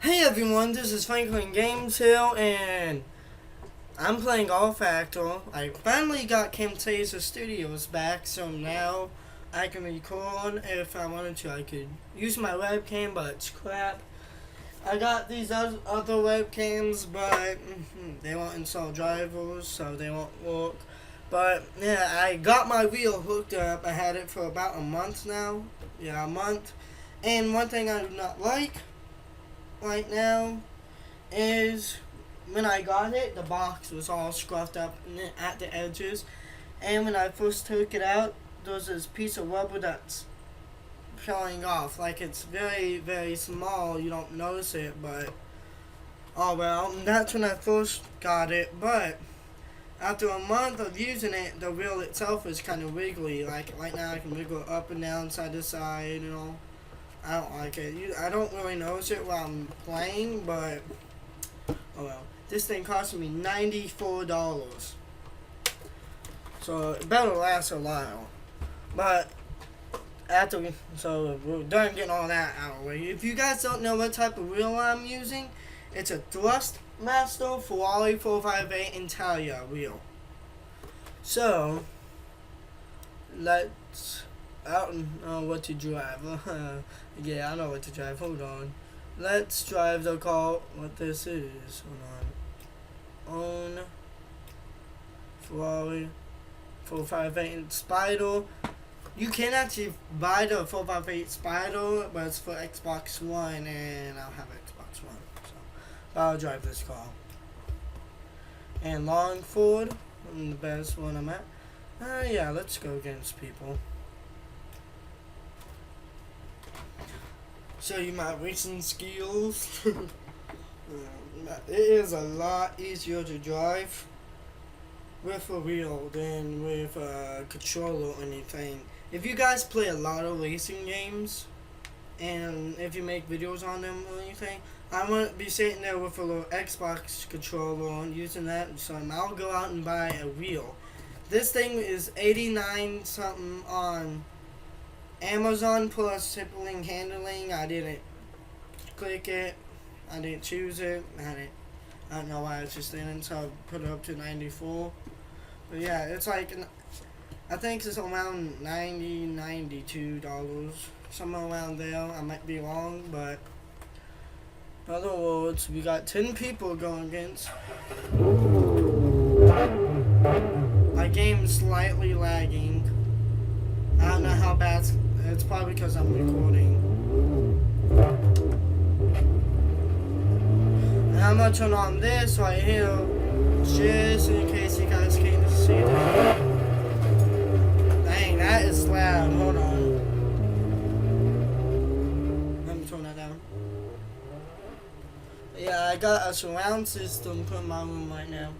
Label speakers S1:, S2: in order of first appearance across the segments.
S1: Hey everyone, this is Franklin Games here, and I'm playing Rfactor. I finally got Camtasia Studios back, so now I can record if I wanted to. I could use my webcam, but it's crap. I got these other webcams, but they won't install drivers, so they won't work. But yeah, I got my reel hooked up. I had it for about a month now. Yeah, a month. And one thing I do not like right now is when I got it, the box was all scruffed up at the edges, and when I first took it out, there's this piece of rubber that's peeling off. Like, it's very, very small, you don't notice it, but oh well. That's when I first got it, but after a month of using it, the reel itself is kind of wiggly. Like, right now I can wiggle up and down, side to side, I don't like it. I don't really notice it while I'm playing, but oh well. This thing cost me $94, so it better last a while. But so we're done getting all that out of the way. If you guys don't know what type of reel I'm using, it's a Thrustmaster Ferrari 458 Italia reel. So let's. I don't know what to drive. Yeah, I know what to drive. Hold on. Let's drive the car. What this is. Hold on. Own Ferrari 458 Spider. You can actually buy the 458 Spider, but it's for Xbox One, and I don't have Xbox One. So I'll drive this car. And Longford, the best one I'm at. Yeah, let's go against people. Show you my racing skills. It is a lot easier to drive with a wheel than with a controller or anything. If you guys play a lot of racing games, and if you make videos on them or anything, I wouldn't be sitting there with a little Xbox controller and using that, so I'll go out and buy a wheel. This thing is 89 something on Amazon plus shipping handling. I didn't click it. I didn't choose it. I don't know why it's just in it, so I put it up to 94. But yeah, it's like, I think it's around $92, somewhere around there. I might be wrong, but in other words, we got 10 people going against. My game's slightly lagging. I don't know how bad it's probably because I'm recording. And I'm gonna turn on this right here, just in case you guys can't see that. Dang, that is loud. Hold on. Let me turn that down. Yeah, I got a surround system put in my room right now.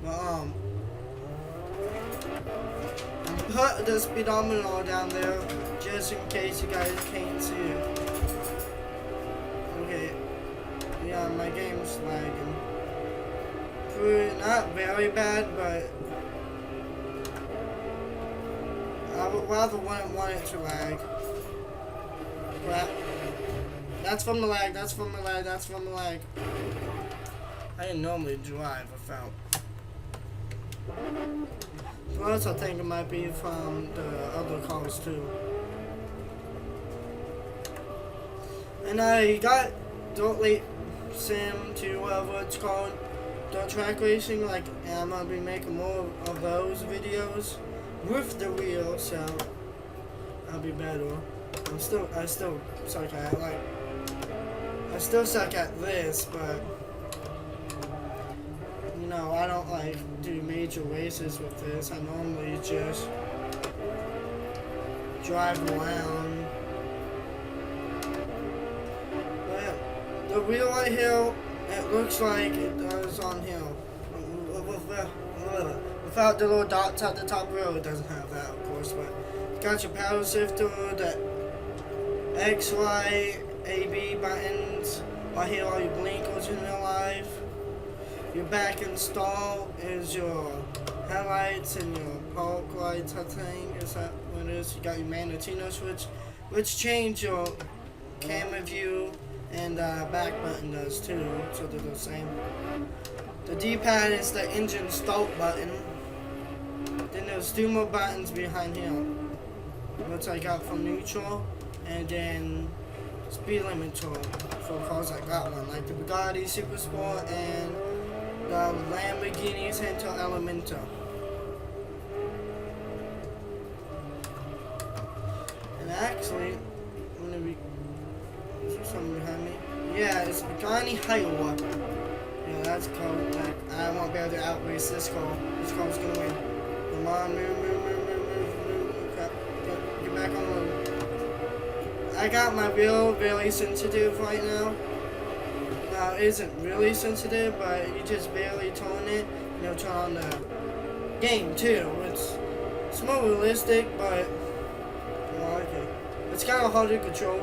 S1: But, put the speedometer down there just in case you guys can't see it. Okay. Yeah, my game's lagging. Not very bad, but I would rather want it to lag. Crap. That's from the lag, that's from the lag, that's from the lag. I didn't normally drive without. Plus, I think it might be from the other cars too. And I got Dirt Late Sim 2, whatever it's called, Dirt Track Racing. Like, and I'm gonna be making more of those videos with the wheel, so I'll be better. I still suck at I still suck at this, but. No, I don't do major races with this. I normally just drive around. But the wheel right here, it looks like it does on here. Without the little dots at the top rail, it doesn't have that, of course. But it's got your paddle shifter, the X, Y, A, B buttons. Right here, all your blinkers in real life. Your back install is your headlights and your park lights, I think. Is that what it is? You got your Manatino switch, which change your camera view, and back button does too, so they're the same. The D-pad is the engine start button. Then there's 2 more buttons behind here, which I got from neutral, and then speed limiter for cars I got one, like the Bugatti Super Sport and the Lamborghini Santa Elemento. And actually, I'm gonna be. Is there something behind me? Yeah, it's Bugatti Highway. Yeah, that's cool. Like, I won't be able to outrace this car. This car's gonna win. Come on, move. Crap. Get back on the road. I got my wheel really sensitive right now. Now, it isn't really sensitive, but you just barely turn it, and it'll turn on the game too. It's more realistic, but I like it. It's kind of hard to control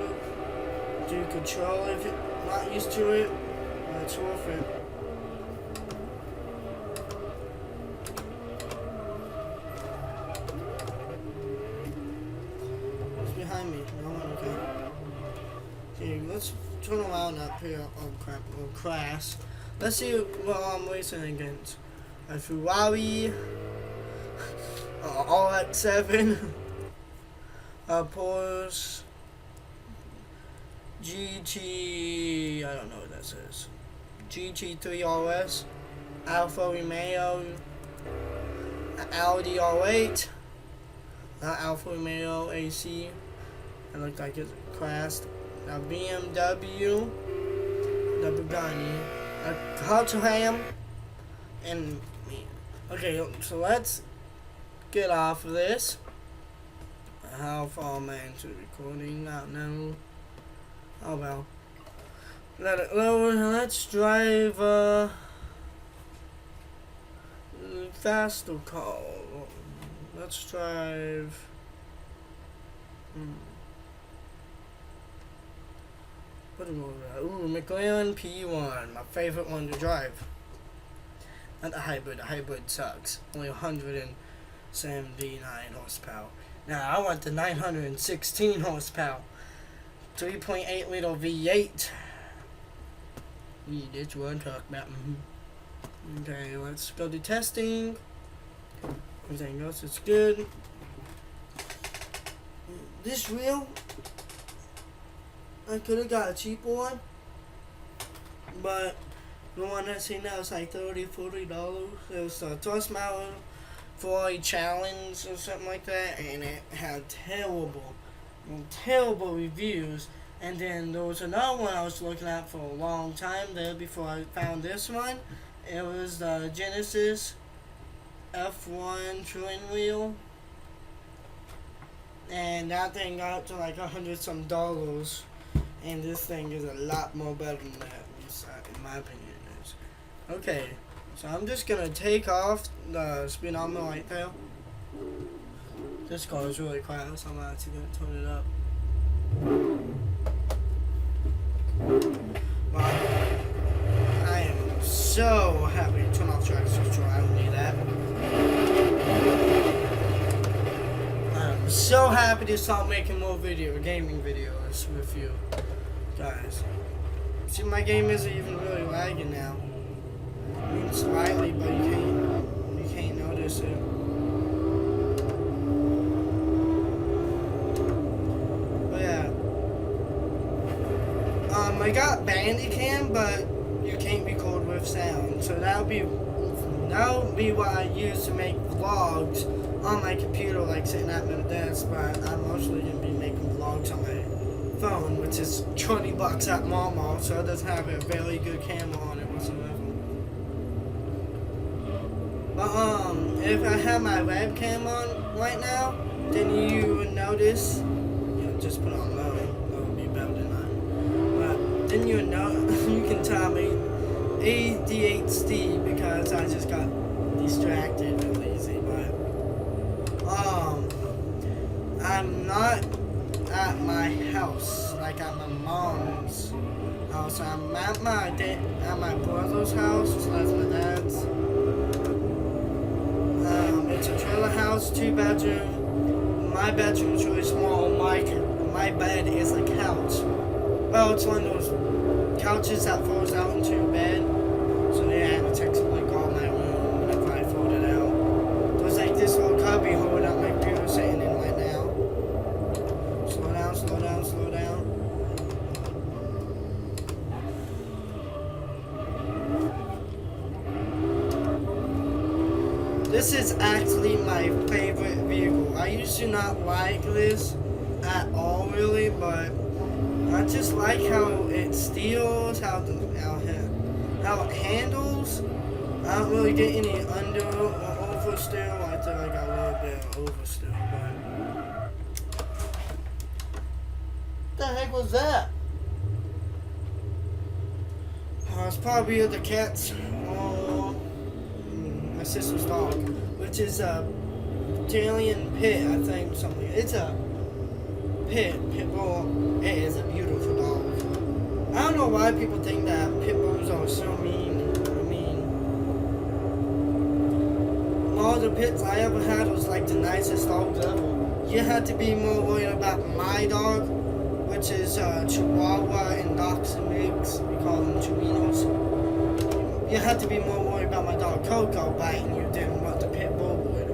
S1: if you're not used to it, but it's worth it. What's behind me? No one, okay. Okay, let's turn around up here. Oh crap, we'll crash. Let's see what I'm racing against. A Ferrari, RX-7, a Porsche GT, I don't know what that says. GT3 RS, Alfa Romeo, Audi R8, Alfa Romeo AC. It looked like it crashed. A BMW, the Bugatti, a Caterham, and me. Okay, so let's get off of this. How far am I into recording? I don't know. Oh well. Let it lower. Let's drive faster car. Let's drive. What do we got? Ooh, McLaren P1, my favorite one to drive. Not the hybrid. The hybrid sucks. Only 179 horsepower. Now I want the 916 horsepower. 3.8 liter V8. That's what I'm talking about. Okay, let's go to testing. Everything else is good. This wheel, I could have got a cheaper one, but the one I see now is like $30-$40. It was a thrust mounted for a challenge or something like that, and it had terrible reviews. And then there was another one I was looking at for a long time there before I found this one. It was the Genesis F1 twin wheel, and that thing got up to like $100 some, and this thing is a lot more better than that, in my opinion. Is. Okay, so I'm just gonna take off the speedometer right there. This car is really quiet, so I'm actually gonna turn it up. Wow. I am so happy to turn off traction control. I don't need that. I'm so happy to start making more gaming videos with you guys. See, my game isn't even really lagging now. I mean, slightly, but you can't notice it. I got Bandicam, but you can't record with sound, so that'll be what I use to make vlogs on my computer, like sitting at my desk. But I'm mostly gonna be making vlogs on my phone, which is $20 at Walmart, so it doesn't have a very good camera on it whatsoever. But if I have my webcam on right now, then you would notice. Just put it on low. Then you know, you can tell me ADHD because I just got distracted really easy. But I'm not at my house, like at my mom's house. I'm at my brother's house, so that's my dad's. It's a trailer house, 2-bedroom. My bedroom is really small. My bed is a couch. Well, it's one of those couches that falls out into your bed. So yeah, it takes up like all my room whenever I fold it out. There's like this little cubby hole that my computer's sitting in right now. Slow down, slow down, slow down. This is actually my favorite vehicle. I used to not like this at all really, but I just like how it steals, how it handles. I don't really get any under or oversteer. I think I got a little bit of oversteer, but what the heck was that? It's probably the cat's my sister's dog, which is a Italian pit, I think, something. It's a pit bull. It is a beautiful dog. I don't know why people think that pit bulls are so mean. I mean, all the pits I ever had was like the nicest dogs ever. You had to be more worried about my dog, which is Chihuahua and Dachshund mix. We call them Chihuahuas. You had to be more worried about my dog Coco biting you than what the pit bull would.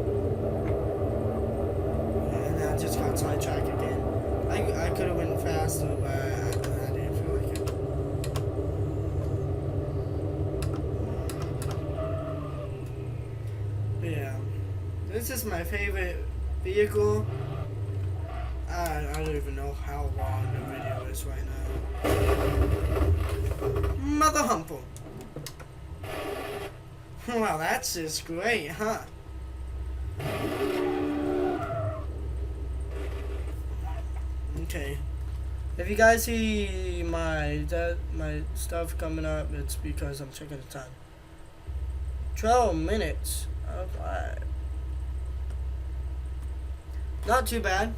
S1: And I just got sidetracked again. I could have went faster, but I didn't feel like it. But yeah, this is my favorite vehicle. I don't even know how long the video is right now. Mother humple. Wow, that's just great, huh? Okay. If you guys see my stuff coming up, it's because I'm checking the time. 12 minutes. Okay. Not too bad.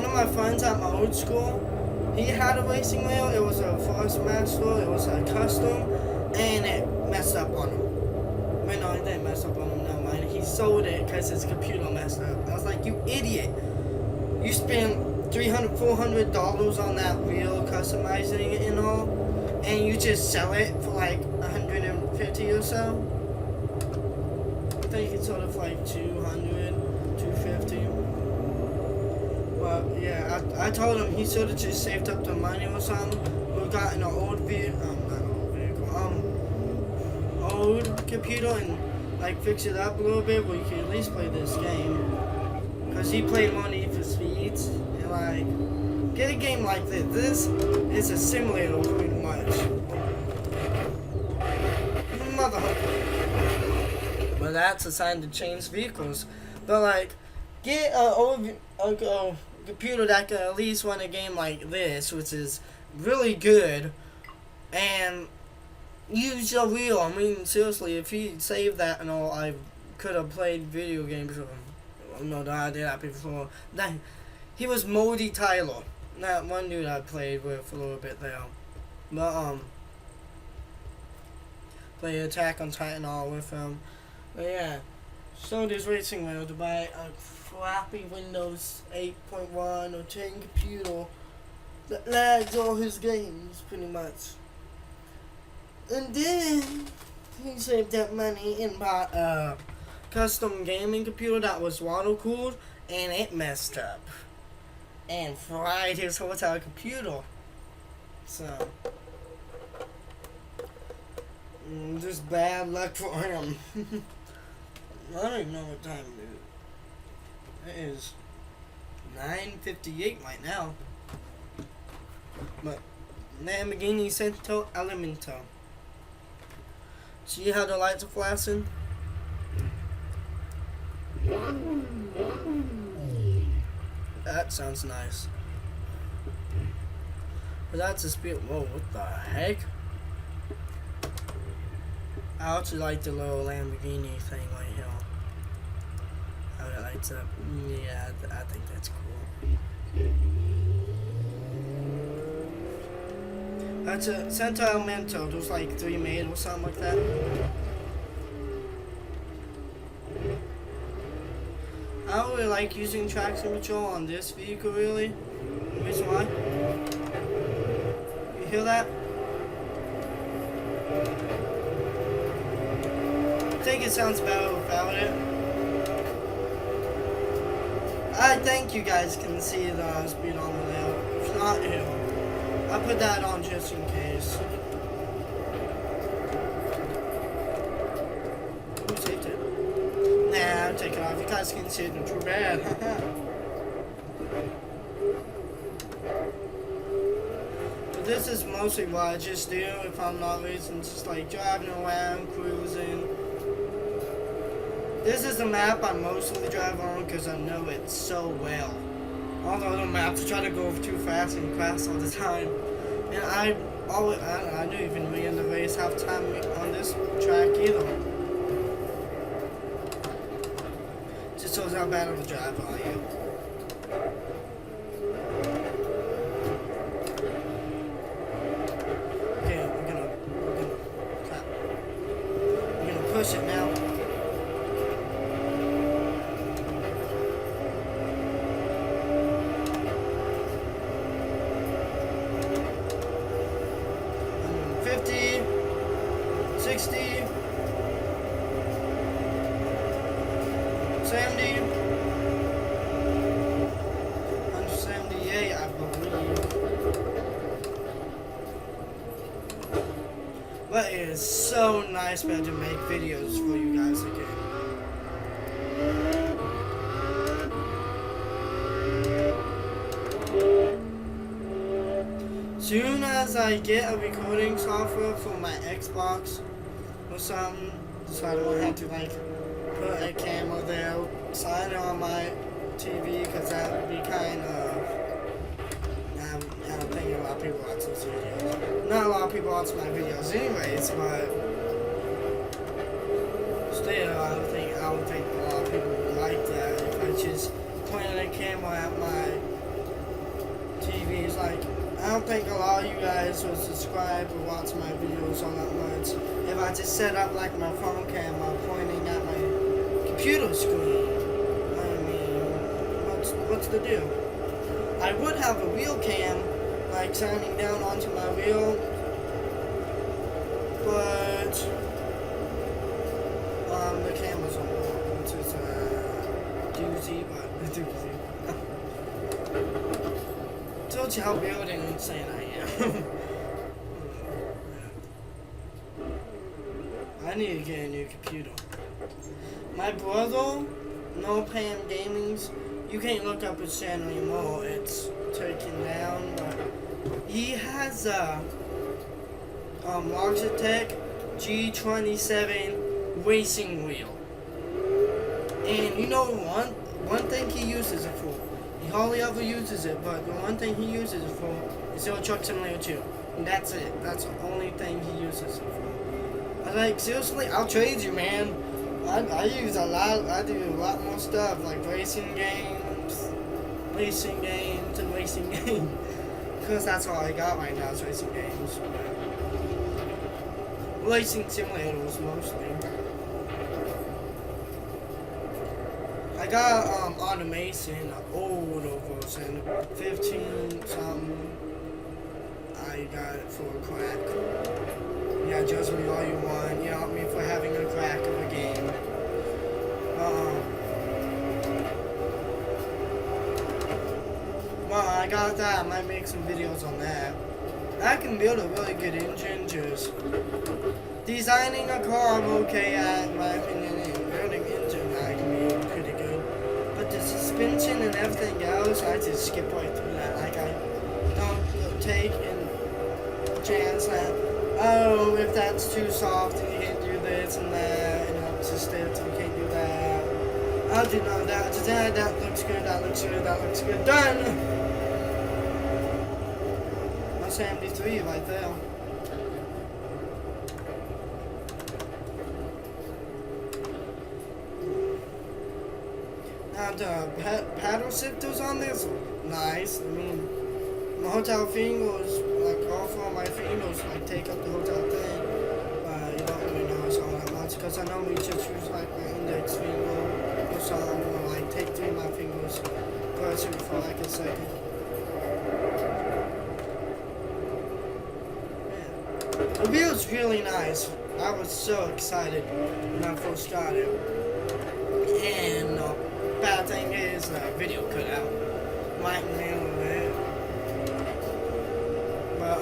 S1: My friends at my old school, he had a racing wheel. It was a Forest Master. It was a custom, and it messed up on him. Wait, no, it didn't mess up on him. Never mind. He sold it because his computer messed up. I was like, you idiot! You spent $300, $400 on that wheel, customizing it and all, and you just sell it for like $150 or so. I think it's sort of like $200, $250. But yeah, I told him he should have just saved up the money or something. We got an old old computer and like fix it up a little bit where you can at least play this game. Cause he played more Need for Speeds and like get a game like this. This is a simulator pretty much. Motherfucker. But that's a sign to change vehicles. But like get a old computer that can at least run a game like this, which is really good, and use your wheel. I mean, seriously, if he saved that and all, I could have played video games with him. No, I did that before. He was Moldy Tyler, that one dude I played with a little bit there. But play Attack on Titan all with him. But yeah, so this racing wheel to buy a crappy Windows 8.1 or 10 computer that lags all his games pretty much. And then he saved that money and bought a custom gaming computer that was water cooled, and it messed up and fried his hotel computer. So just bad luck for him. I don't even know what time it is. It is 9:58 right now. But Lamborghini Cento Elemento. See how the lights are flashing? That sounds nice. But that's a speed. Whoa, what the heck? I also like the little Lamborghini thing right here. How it lights up. Yeah, I think that's cool. That's a Santa Elemento. There's like 3 made or something like that. I don't really like using traction control on this vehicle, really. The reason why? You hear that? I think it sounds better without it. I think you guys can see the speedometer there. If not, here. I'll put that on just in case. Who saved it? Nah, I'll take it off. You guys can see it, not too bad. But this is mostly what I just do if I'm not racing, just like driving around, cruising. This is the map I mostly drive on because I know it so well. All the other maps I try to go too fast and crash all the time. And I didn't even win the race half the time on this track either. Just shows how bad of a driver I am. Okay, we're gonna push it now. But it is so nice being able to make videos for you guys again. Soon as I get a recording software for my Xbox or something, so I don't have to like put a camera there, slide it on my TV, because that would be kind of, I don't think a lot of people watch those videos. Not a lot of people watch my videos anyways, but still, I don't think a lot of people would like that if I just pointed a camera at my TV. It's like, I don't think a lot of you guys will subscribe or watch my videos all that much if I just set up like my phone camera pointing at my computer screen. I mean, what's the deal? I would have a wheel cam, like shining down onto my wheel, but the camera's on, which is doozy, but doozy. Told you how weird and insane I am. I need to get a new computer. My brother, No Pam Gaming's, you can't look up his channel anymore, it's taken down, but he has a Logitech G27 racing wheel. And you know one thing he uses it for? He hardly ever uses it, but the one thing he uses it for is Euro Truck Simulator 2. And that's it. That's the only thing he uses it for. I was like, seriously, I'll trade you, man. I use a lot, I do a lot more stuff, like racing games, and racing games. Because that's all I got right now is racing games. Racing simulators, mostly. I got automation, old version, 15 something. I got it for a crack. Yeah, judge me all you want. You know what I mean, for having a crack of a game. Well, I got that. I might make some videos on that. I can build a really good engine, just designing a car I'm okay at, in my opinion, and building engine I can be pretty good. But the suspension and everything else, I just skip right through that. Like, I don't take and chance that, oh, if that's too soft, then you can't do this and that, and it's just stiff, you can't do that. I'll do none of that. Just that looks good, that looks good, that looks good. Done! 73 right there. Now the paddle shifters on this, nice. I mean, my hotel thing was like off on my fingers, like take up the hotel thing. You don't really notice all that much because I normally just use like my index finger or something, or like take 3 for like a second. Yeah. The video's really nice. I was so excited when I first got it. And the bad thing is the video cut out. Might nail it. But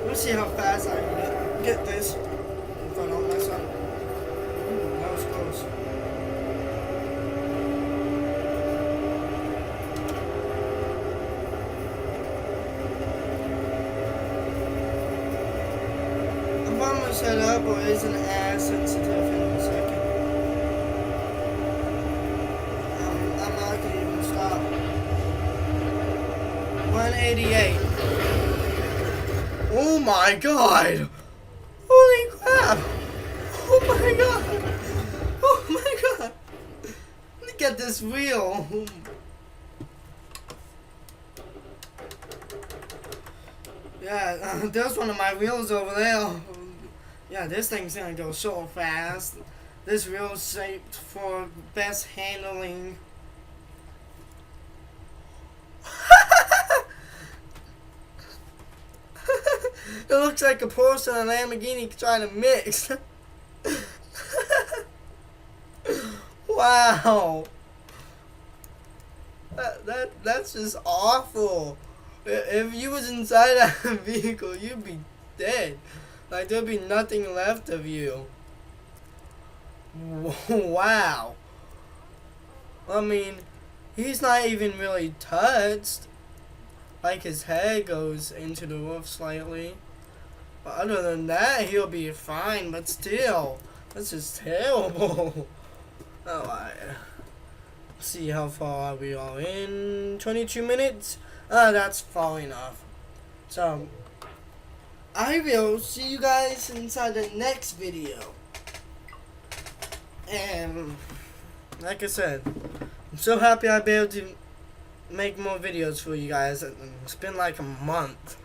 S1: let's see how fast I can get this if I don't mess up. Ooh, that was close. I'm almost set up, or isn't as sensitive in a second. I'm not gonna even stop. 188. Oh my god! Holy crap! Oh my god! Oh my god! Look at this wheel! Yeah, there's one of my wheels over there. Yeah, this thing's gonna go so fast. This wheel's shaped for best handling. It looks like a Porsche and a Lamborghini trying to mix. Wow. That's just awful. If you was inside that vehicle, you'd be dead. Like, there'd be nothing left of you. Wow. I mean, he's not even really touched. Like, his head goes into the roof slightly. But other than that, he'll be fine. But still, that's just terrible. Alright. See how far we are in. 22 minutes? That's far enough. So, I will see you guys inside the next video. And, like I said, I'm so happy I'll be able to make more videos for you guys. It's been like a month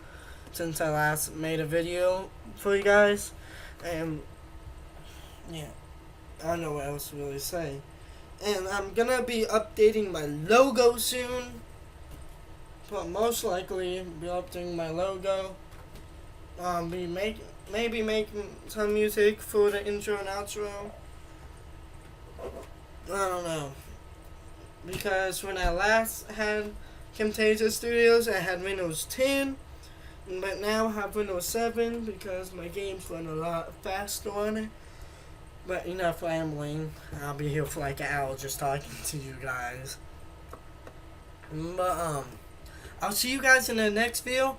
S1: since I last made a video for you guys. And, yeah, I don't know what else to really say. And I'm gonna be updating my logo soon. But most likely be updating my logo. Maybe making some music for the intro and outro. I don't know. Because when I last had Camtasia Studios, I had Windows 10. But now I have Windows 7 because my games run a lot faster on it. But enough rambling. I'll be here for like an hour just talking to you guys. But I'll see you guys in the next video.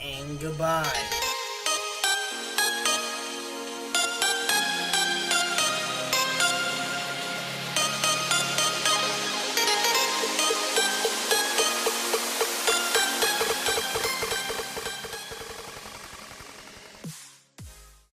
S1: And goodbye.